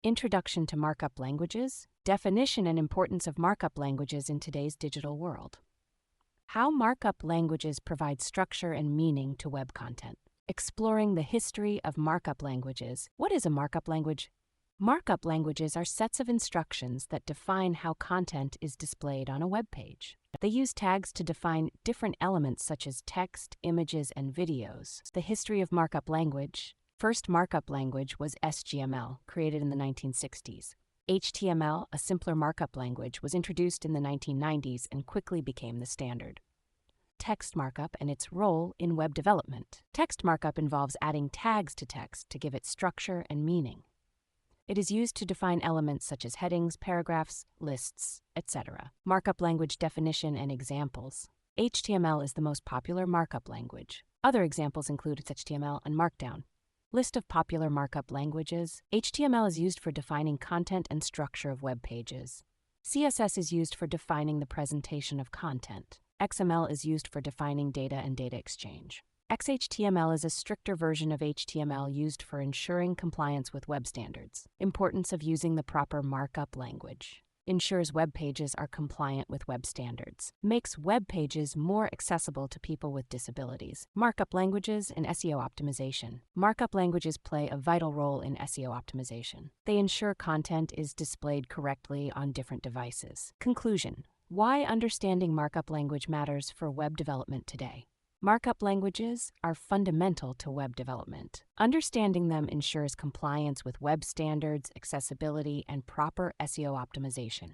Introduction to Markup Languages, Definition and Importance of Markup Languages in Today's Digital World. How markup languages provide structure and meaning to web content. Exploring the history of markup languages. What is a markup language? Markup languages are sets of instructions that define how content is displayed on a web page. They use tags to define different elements such as text, images, and videos. The history of markup language. First markup language was HTML, created in the 1960s. HTML, a simpler markup language, was introduced in the 1990s and quickly became the standard. Text markup and its role in web development. Text markup involves adding tags to text to give it structure and meaning. It is used to define elements such as headings, paragraphs, lists, etc. Markup language definition and examples. HTML is the most popular markup language. Other examples include HTML and Markdown. List of popular markup languages. HTML is used for defining content and structure of web pages. CSS is used for defining the presentation of content. XML is used for defining data and data exchange. XHTML is a stricter version of HTML used for ensuring compliance with web standards. Importance of using the proper markup language. Ensures web pages are compliant with web standards. Makes web pages more accessible to people with disabilities. Markup languages and SEO optimization. Markup languages play a vital role in SEO optimization. They ensure content is displayed correctly on different devices. Conclusion. Why understanding markup language matters for web development today. Markup languages are fundamental to web development. Understanding them ensures compliance with web standards, accessibility, and proper SEO optimization.